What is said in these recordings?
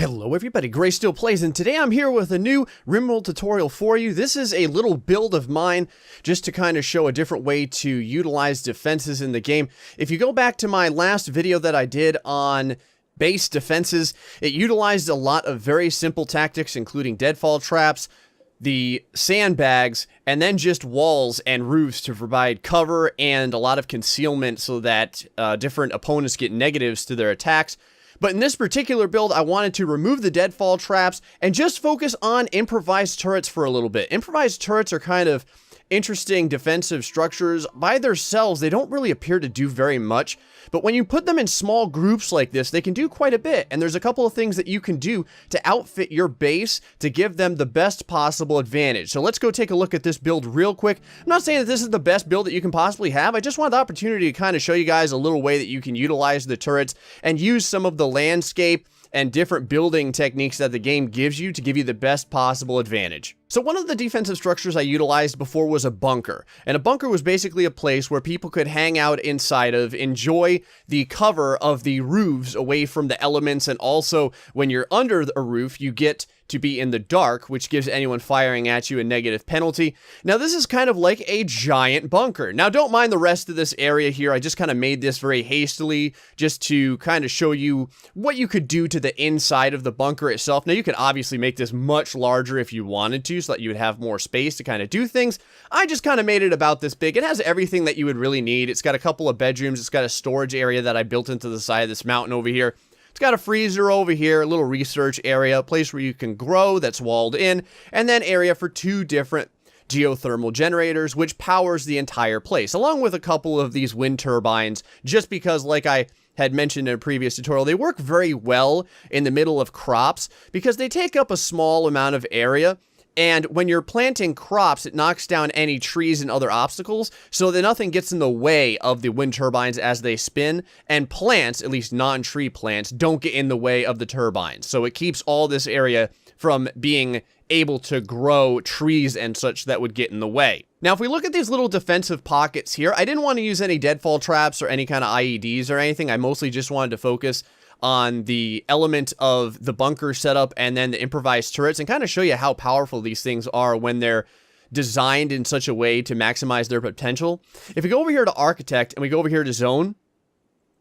Hello everybody, Gray Still Plays, and today I'm here with a new Rimworld tutorial for you. This is a little build of mine just to kind of show a different way to utilize defenses in the game. If you go back to my last video that I did on base defenses, it utilized a lot of very simple tactics, including deadfall traps, the sandbags, and then just walls and roofs to provide cover and a lot of concealment so that different opponents get negatives to their attacks. But in this particular build, I wanted to remove the deadfall traps and just focus on improvised turrets for a little bit. Improvised turrets are kind of interesting defensive structures. By themselves, they don't really appear to do very much, but when you put them in small groups like this, they can do quite a bit, and there's a couple of things that you can do to outfit your base to give them the best possible advantage. So let's go take a look at this build real quick. I'm not saying that this is the best build that you can possibly have. I just want the opportunity to kind of show you guys a little way that you can utilize the turrets and use some of the landscape and different building techniques that the game gives you to give you the best possible advantage. So one of the defensive structures I utilized before was a bunker. And a bunker was basically a place where people could hang out inside of, enjoy the cover of the roofs away from the elements, and also when you're under a roof, you get to be in the dark, which gives anyone firing at you a negative penalty. Now this is kind of like a giant bunker. Now don't mind the rest of this area here, I just kind of made this very hastily just to kind of show you what you could do to the inside of the bunker itself. Now you could obviously make this much larger if you wanted to, so that you would have more space to kind of do things. I just kind of made it about this big. It has everything that you would really need. It's got a couple of bedrooms, it's got a storage area that I built into the side of this mountain over here. It's got a freezer over here, a little research area, a place where you can grow that's walled in, and then area for two different geothermal generators, which powers the entire place, along with a couple of these wind turbines, just because, like I had mentioned in a previous tutorial, they work very well in the middle of crops because they take up a small amount of area. And when you're planting crops, it knocks down any trees and other obstacles so that nothing gets in the way of the wind turbines as they spin, and plants, at least non-tree plants, don't get in the way of the turbines. So it keeps all this area from being able to grow trees and such that would get in the way. Now, if we look at these little defensive pockets here, I didn't want to use any deadfall traps or any kind of IEDs or anything. I mostly just wanted to focus on the element of the bunker setup and then the improvised turrets and kind of show you how powerful these things are when they're designed in such a way to maximize their potential. If we go over here to architect and we go over here to zone,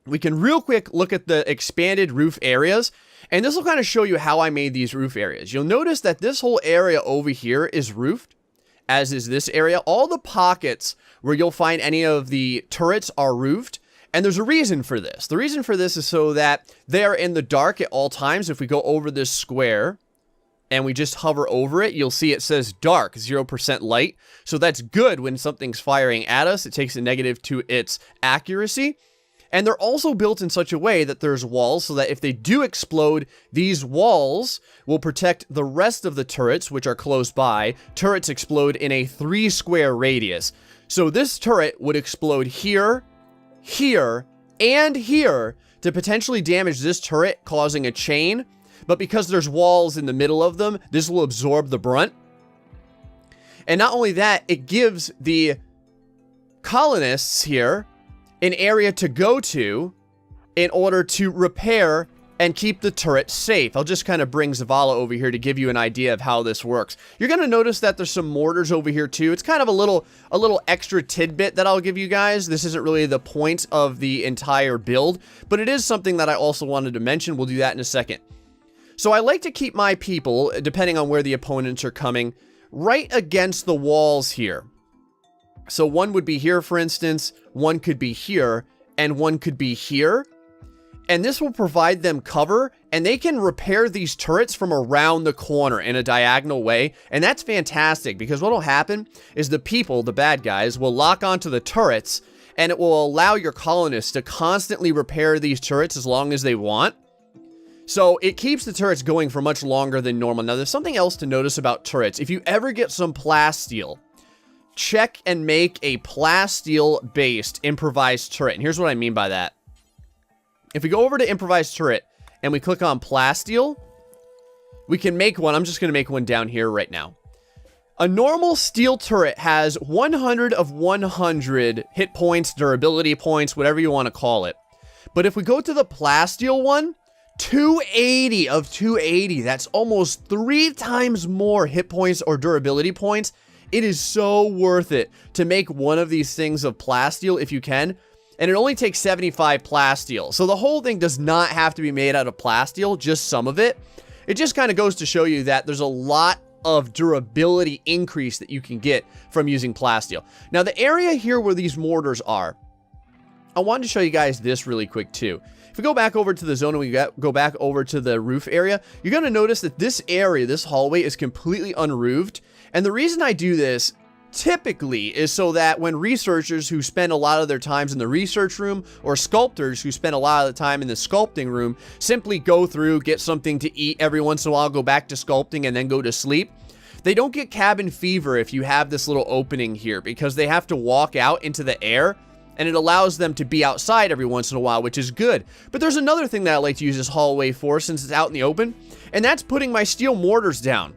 we can real quick look at the expanded roof areas, and this will kind of show you how I made these roof areas. You'll notice that this whole area over here is roofed, as is this area. All the pockets where you'll find any of the turrets are roofed. And there's a reason for this. The reason for this is so that they are in the dark at all times. If we go over this square and we just hover over it, you'll see it says dark, 0% light. So that's good when something's firing at us. It takes a negative to its accuracy. And they're also built in such a way that there's walls so that if they do explode, these walls will protect the rest of the turrets, which are close by. Turrets explode in a 3 square radius. So this turret would explode here, here, and here to potentially damage this turret, causing a chain. But because there's walls in the middle of them, this will absorb the brunt. And not only that, it gives the colonists here an area to go to in order to repair and keep the turret safe. I'll just kind of bring Zavala over here to give you an idea of how this works. You're going to notice that there's some mortars over here too. It's kind of a little extra tidbit that I'll give you guys. This isn't really the point of the entire build, but it is something that I also wanted to mention. We'll do that in a second. So I like to keep my people, depending on where the opponents are coming, right against the walls here. So one would be here, for instance, one could be here, and one could be here. And this will provide them cover, and they can repair these turrets from around the corner in a diagonal way. And that's fantastic, because what will happen is the people, the bad guys, will lock onto the turrets, and it will allow your colonists to constantly repair these turrets as long as they want. So it keeps the turrets going for much longer than normal. Now, there's something else to notice about turrets. If you ever get some plasteel, check and make a plasteel-based improvised turret. And here's what I mean by that. If we go over to improvised turret and we click on plasteel, we can make one. I'm just going to make one down here right now. A normal steel turret has 100 of 100 hit points, durability points, whatever you want to call it. But if we go to the plasteel one, 280 of 280. That's almost 3 times more hit points or durability points. It is so worth it to make one of these things of plasteel if you can. And it only takes 75 plasteel. So the whole thing does not have to be made out of plasteel, just some of it. It just kind of goes to show you that there's a lot of durability increase that you can get from using plasteel. Now the area here where these mortars are, I wanted to show you guys this really quick too. If we go back over to the zone and we go back over to the roof area, you're going to notice that this area, this hallway is completely unroofed. And the reason I do this typically is so that when researchers who spend a lot of their times in the research room, or sculptors who spend a lot of the time in the sculpting room, simply go through, get something to eat every once in a while, go back to sculpting and then go to sleep, they don't get cabin fever if you have this little opening here, because they have to walk out into the air, and it allows them to be outside every once in a while, which is good. But there's another thing that I like to use this hallway for, since it's out in the open, and that's putting my steel mortars down.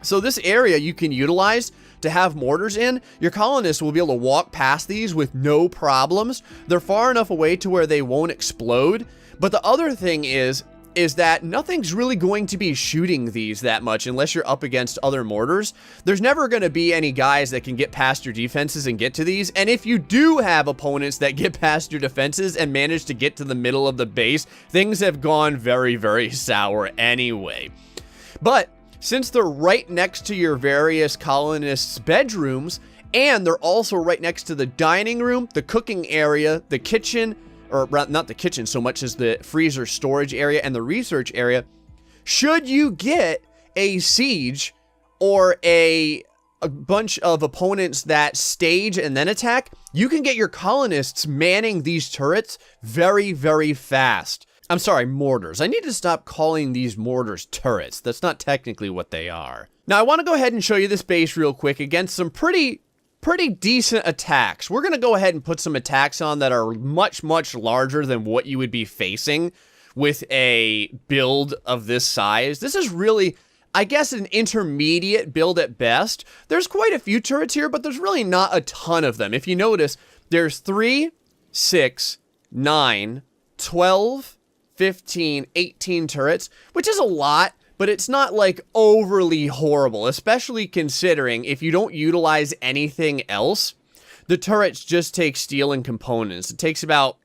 So this area you can utilize to have mortars in. Your colonists will be able to walk past these with no problems. They're far enough away to where they won't explode. But the other thing is that nothing's really going to be shooting these that much unless you're up against other mortars. There's never going to be any guys that can get past your defenses and get to these. And if you do have opponents that get past your defenses and manage to get to the middle of the base, things have gone very, very sour anyway. But since they're right next to your various colonists' bedrooms, and they're also right next to the dining room, the cooking area, the kitchen, or not the kitchen so much as the freezer storage area and the research area, should you get a siege or a bunch of opponents that stage and then attack, you can get your colonists manning these turrets very, very fast. I'm sorry, mortars. I need to stop calling these mortars turrets. That's not technically what they are. Now, I want to go ahead and show you this base real quick against some pretty decent attacks. We're going to go ahead and put some attacks on that are much, much larger than what you would be facing with a build of this size. This is really, I guess, an intermediate build at best. There's quite a few turrets here, but there's really not a ton of them. If you notice, there's 3, 6, 9, 12, 15, 18 turrets, which is a lot, but it's not like overly horrible, especially considering if you don't utilize anything else, the turrets just take steel and components. It takes about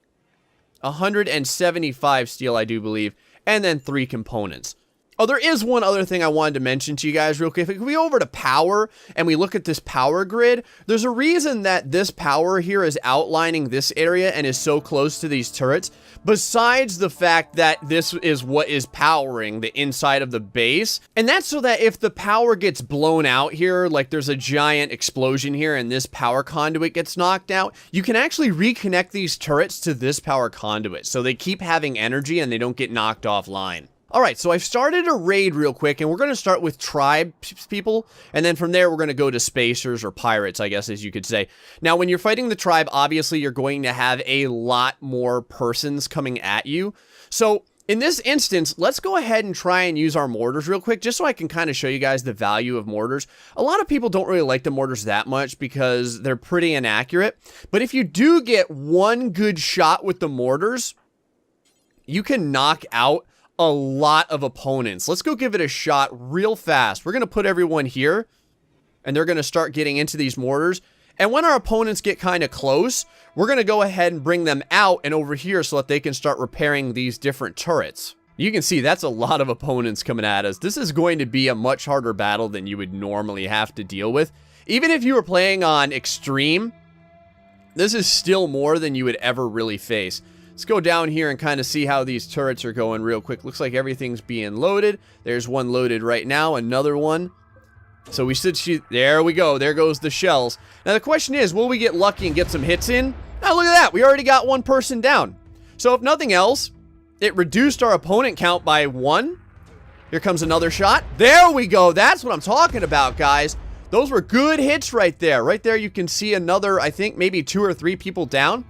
175 steel, I do believe, and then 3 components. Oh, there is one other thing I wanted to mention to you guys real quick. If we go over to power and we look at this power grid, there's a reason that this power here is outlining this area and is so close to these turrets, besides the fact that this is what is powering the inside of the base. And that's so that if the power gets blown out here, like there's a giant explosion here and this power conduit gets knocked out, you can actually reconnect these turrets to this power conduit, so they keep having energy and they don't get knocked offline. Alright, so I've started a raid real quick, and we're going to start with tribe people, and then from there we're going to go to spacers, or pirates, I guess, as you could say. Now, when you're fighting the tribe, obviously you're going to have a lot more persons coming at you. So, in this instance, let's go ahead and try and use our mortars real quick, just so I can kind of show you guys the value of mortars. A lot of people don't really like the mortars that much because they're pretty inaccurate, but if you do get one good shot with the mortars, you can knock out a lot of opponents. Let's go give it a shot real fast. We're going to put everyone here, and they're going to start getting into these mortars. And when our opponents get kind of close, we're going to go ahead and bring them out and over here so that they can start repairing these different turrets. You can see that's a lot of opponents coming at us. This is going to be a much harder battle than you would normally have to deal with. Even if you were playing on extreme, this is still more than you would ever really face. Let's go down here and kind of see how these turrets are going real quick. Looks like everything's being loaded. There's one loaded right now, another one. So we should shoot. There we go. There goes the shells. Now the question is, will we get lucky and get some hits in? Now look at that. We already got one person down. So if nothing else, it reduced our opponent count by 1. Here comes another shot. There we go. That's what I'm talking about, guys. Those were good hits right there. Right there you can see another, I think, maybe 2 or 3 people down.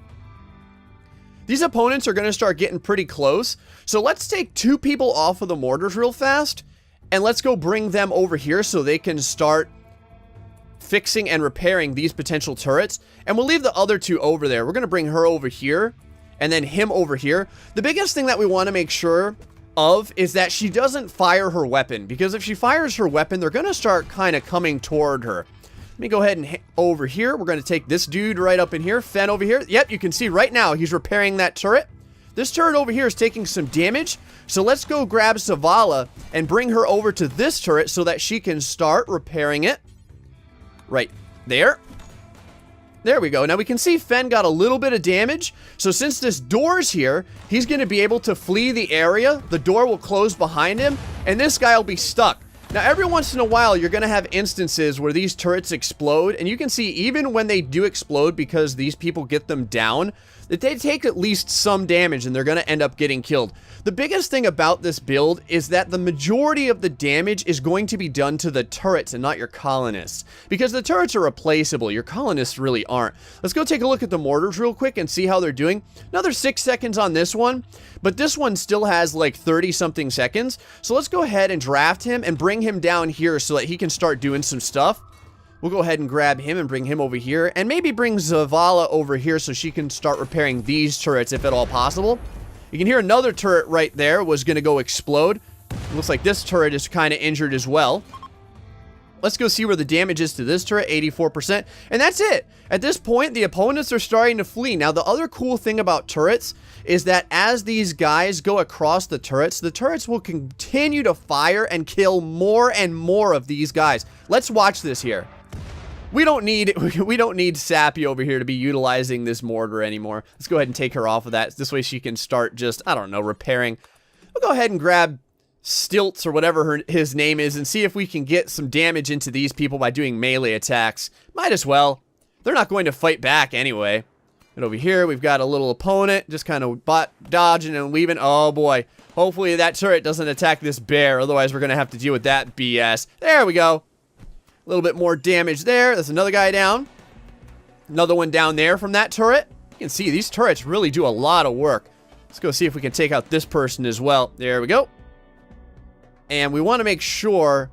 These opponents are going to start getting pretty close. So let's take 2 people off of the mortars real fast. And let's go bring them over here so they can start fixing and repairing these potential turrets. And we'll leave the other 2 over there. We're going to bring her over here. and then him over here. The biggest thing that we want to make sure of is that she doesn't fire her weapon, because if she fires her weapon, they're going to start kind of coming toward her. Let me go ahead and over here. We're going to take this dude right up in here. Fen over here. Yep, you can see right now he's repairing that turret. This turret over here is taking some damage. So let's go grab Zavala and bring her over to this turret so that she can start repairing it. Right there. There we go. Now we can see Fen got a little bit of damage. So since this door's here, he's going to be able to flee the area. The door will close behind him, and this guy will be stuck. Now, every once in a while, you're going to have instances where these turrets explode, and you can see even when they do explode, because these people get them down, that they take at least some damage, and they're going to end up getting killed. The biggest thing about this build is that the majority of the damage is going to be done to the turrets and not your colonists, because the turrets are replaceable. Your colonists really aren't. Let's go take a look at the mortars real quick and see how they're doing. Another 6 seconds on this one, but this one still has like 30-something seconds. So let's go ahead and draft him and bring him down here so that he can start doing some stuff. We'll go ahead and grab him and bring him over here, and maybe bring Zavala over here so she can start repairing these turrets if at all possible. You can hear another turret right there was going to go explode. It looks like this turret is kind of injured as well. Let's go see where the damage is to this turret, 84%. And that's it. At this point, the opponents are starting to flee. Now, the other cool thing about turrets is that as these guys go across the turrets will continue to fire and kill more and more of these guys. Let's watch this here. We don't need Sappy over here to be utilizing this mortar anymore. Let's go ahead and take her off of that. This way she can start just, I don't know, repairing. We'll go ahead and grab Stilts or whatever his name is and see if we can get some damage into these people by doing melee attacks. Might as well. They're not going to fight back anyway. And over here, we've got a little opponent just kind of dodging and weaving. Oh boy. Hopefully that turret doesn't attack this bear. Otherwise, we're going to have to deal with that BS. There we go. A little bit more damage there. That's another guy down. Another one down there from that turret. You can see these turrets really do a lot of work. Let's go see if we can take out this person as well. There we go. And we want to make sure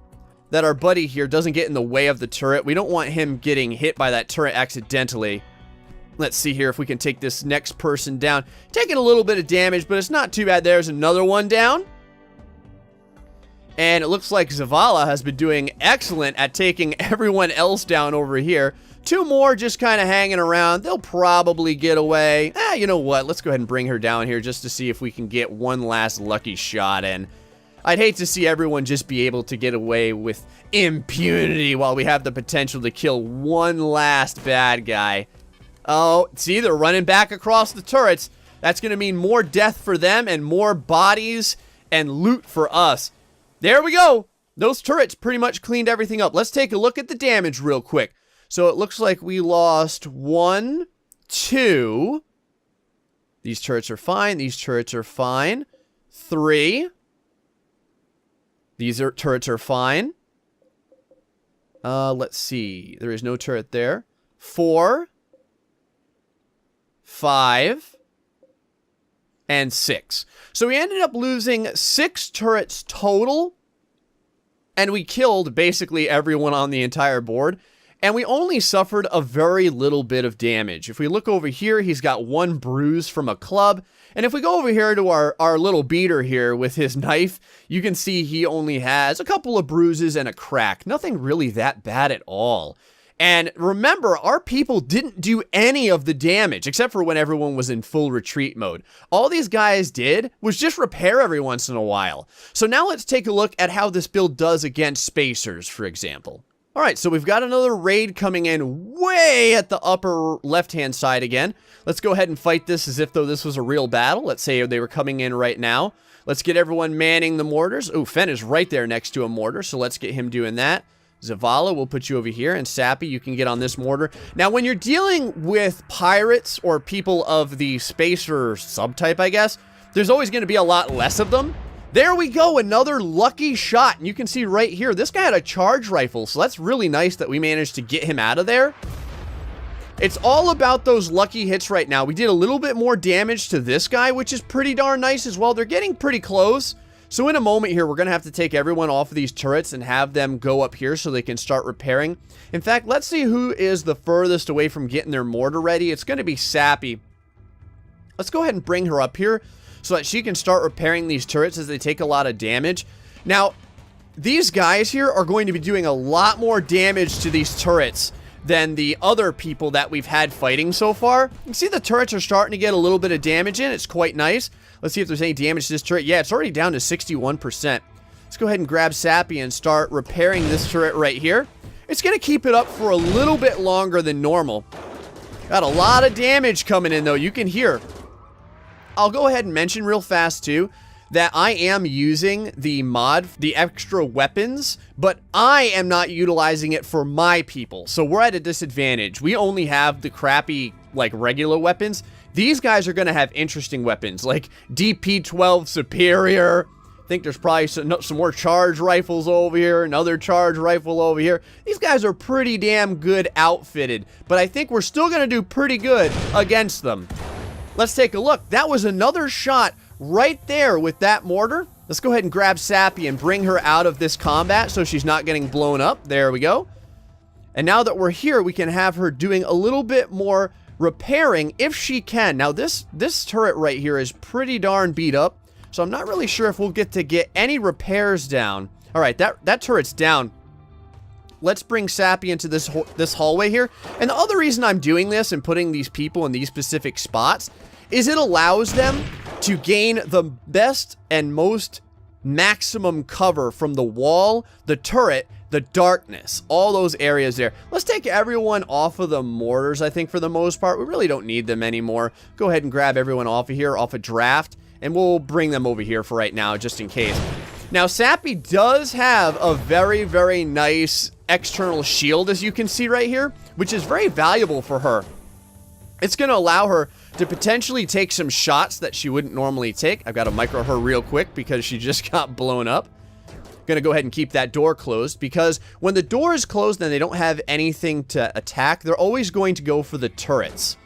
that our buddy here doesn't get in the way of the turret. We don't want him getting hit by that turret accidentally. Let's see here if we can take this next person down. Taking a little bit of damage, but it's not too bad. There's another one down. And it looks like Zavala has been doing excellent at taking everyone else down over here. Two more just kind of hanging around. They'll probably get away. You know what? Let's go ahead and bring her down here just to see if we can get one last lucky shot in. I'd hate to see everyone just be able to get away with impunity while we have the potential to kill one last bad guy. Oh, see, they're running back across the turrets. That's going to mean more death for them and more bodies and loot for us. There we go. Those turrets pretty much cleaned everything up. Let's take a look at the damage real quick. So it looks like we lost 1, 2. These turrets are fine. These turrets are fine. 3. These turrets are fine. Let's see. There is no turret there. 4. 5. And 6. So we ended up losing 6 turrets total. And we killed basically everyone on the entire board. And we only suffered a very little bit of damage. If we look over here, he's got 1 bruise from a club. And if we go over here to our little beater here with his knife, you can see he only has a couple of bruises and a crack. Nothing really that bad at all. And remember, our people didn't do any of the damage, except for when everyone was in full retreat mode. All these guys did was just repair every once in a while. So now let's take a look at how this build does against spacers, for example. All right, so we've got another raid coming in way at the upper left-hand side again. Let's go ahead and fight this as if though this was a real battle. Let's say they were coming in right now. Let's get everyone manning the mortars. Oh, Fen is right there next to a mortar, so let's get him doing that. Zavala, we'll put you over here, and Sappy, you can get on this mortar. Now, when you're dealing with pirates or people of the spacer subtype, I guess, there's always going to be a lot less of them. There we go, another lucky shot, and you can see right here, this guy had a charge rifle, so that's really nice that we managed to get him out of there. It's all about those lucky hits right now. We did a little bit more damage to this guy, which is pretty darn nice as well. They're getting pretty close. So in a moment here, we're going to have to take everyone off of these turrets and have them go up here so they can start repairing. In fact, let's see who is the furthest away from getting their mortar ready. It's going to be Sappy. Let's go ahead and bring her up here so that she can start repairing these turrets as they take a lot of damage. Now, these guys here are going to be doing a lot more damage to these turrets than the other people that we've had fighting so far. You can see the turrets are starting to get a little bit of damage in. It's quite nice. Let's see if there's any damage to this turret. Yeah, it's already down to 61%. Let's go ahead and grab Sappy and start repairing this turret right here. It's going to keep it up for a little bit longer than normal. Got a lot of damage coming in, though. You can hear. I'll go ahead and mention real fast, too, that I am using the mod, the extra weapons, but I am not utilizing it for my people. So we're at a disadvantage. We only have the crappy, like, regular weapons. These guys are going to have interesting weapons, like DP-12 Superior. I think there's probably some more charge rifles over here, another charge rifle over here. These guys are pretty damn good outfitted, but I think we're still going to do pretty good against them. Let's take a look. That was another shot right there with that mortar. Let's go ahead and grab Sappy and bring her out of this combat so she's not getting blown up. There we go. And now that we're here, we can have her doing a little bit more repairing if she can. Now, this turret right here is pretty darn beat up, so I'm not really sure if we'll get any repairs down. All right, that turret's down. Let's bring Sappy into this hallway here. And the other reason I'm doing this and putting these people in these specific spots is it allows them to gain the best and most maximum cover from the wall, the turret, the darkness, all those areas there. Let's take everyone off of the mortars, I think, for the most part. We really don't need them anymore. Go ahead and grab everyone off of here, off a draft, and we'll bring them over here for right now, just in case. Now, Sappy does have a very, very nice external shield, as you can see right here, which is very valuable for her. It's going to allow her to potentially take some shots that she wouldn't normally take. I've got to micro her real quick because she just got blown up. Going to go ahead and keep that door closed, because when the door is closed and they don't have anything to attack, they're always going to go for the turrets.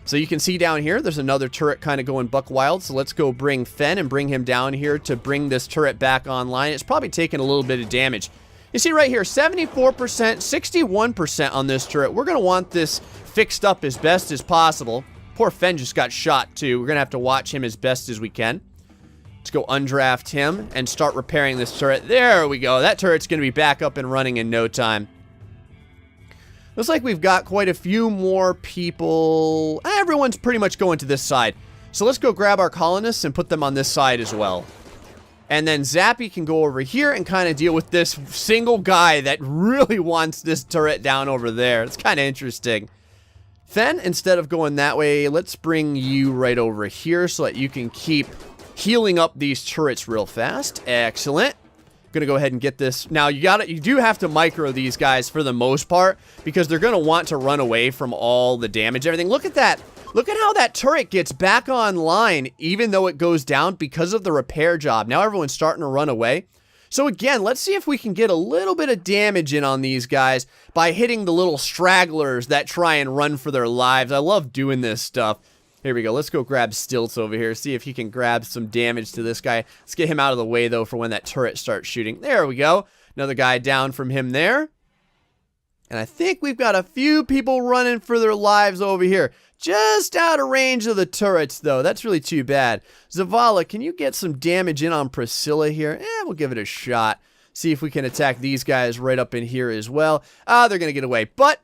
So you can see down here, there's another turret kind of going buck wild. So let's go bring Fen and bring him down here to bring this turret back online. It's probably taking a little bit of damage. You see right here, 74%, 61% on this turret. We're going to want this fixed up as best as possible. Poor Fen just got shot too. We're going to have to watch him as best as we can. Let's go undraft him and start repairing this turret. There we go. That turret's going to be back up and running in no time. Looks like we've got quite a few more people. Everyone's pretty much going to this side. So let's go grab our colonists and put them on this side as well. And then Zappy can go over here and kind of deal with this single guy that really wants this turret down over there. It's kind of interesting. Fen, instead of going that way, let's bring you right over here so that you can keep healing up these turrets real fast. Excellent. Gonna go ahead and get this. Now, you do have to micro these guys for the most part, because they're gonna want to run away from all the damage, everything. Look at that. Look at how that turret gets back online, even though it goes down because of the repair job. Now everyone's starting to run away. So again, let's see if we can get a little bit of damage in on these guys by hitting the little stragglers that try and run for their lives. I love doing this stuff. Here we go. Let's go grab Stilts over here. See if he can grab some damage to this guy. Let's get him out of the way, though, for when that turret starts shooting. There we go. Another guy down from him there. And I think we've got a few people running for their lives over here. Just out of range of the turrets, though. That's really too bad. Zavala, can you get some damage in on Priscilla here? We'll give it a shot. See if we can attack these guys right up in here as well. They're going to get away. But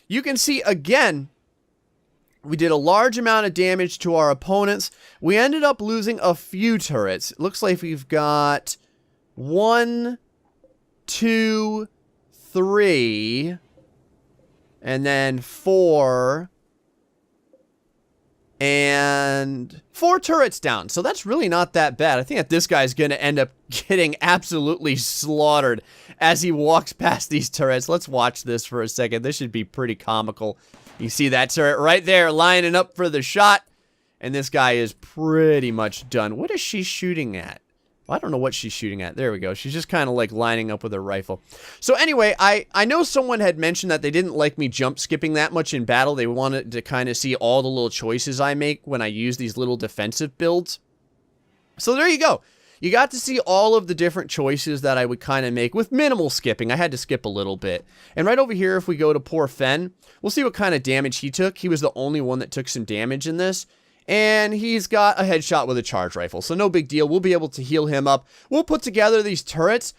you can see, again, we did a large amount of damage to our opponents. We ended up losing a few turrets. It looks like we've got 1, 2, 3, and then 4, and 4 turrets down. So that's really not that bad. I think that this guy's going to end up getting absolutely slaughtered as he walks past these turrets. Let's watch this for a second. This should be pretty comical. You see that turret right there lining up for the shot. And this guy is pretty much done. What is she shooting at? Well, I don't know what she's shooting at. There we go. She's just kind of like lining up with her rifle. So anyway, I know someone had mentioned that they didn't like me jump skipping that much in battle. They wanted to kind of see all the little choices I make when I use these little defensive builds. So there you go. You got to see all of the different choices that I would kind of make with minimal skipping. I had to skip a little bit. And right over here, if we go to poor Fen, we'll see what kind of damage he took. He was the only one that took some damage in this. And he's got a headshot with a charge rifle, so no big deal. We'll be able to heal him up. We'll put together these turrets.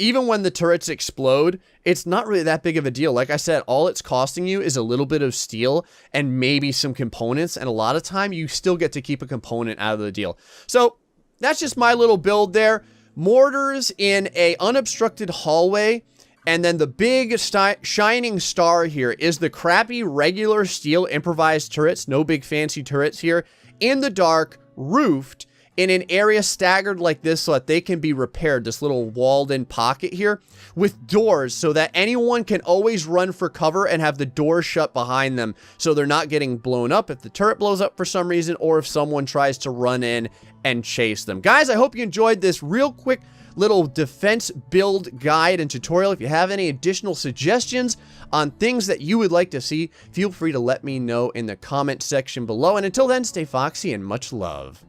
Even when the turrets explode, it's not really that big of a deal. Like I said, all it's costing you is a little bit of steel and maybe some components, and a lot of time you still get to keep a component out of the deal. So that's just my little build there. Mortars in a unobstructed hallway. And then the big shining star here is the crappy regular steel improvised turrets. No big fancy turrets here. In the dark, roofed, in an area staggered like this so that they can be repaired. This little walled in pocket here with doors so that anyone can always run for cover and have the door shut behind them so they're not getting blown up if the turret blows up for some reason or if someone tries to run in and chase them. Guys, I hope you enjoyed this real quick little defense build guide and tutorial. If you have any additional suggestions on things that you would like to see, feel free to let me know in the comment section below. And until then, stay foxy and much love.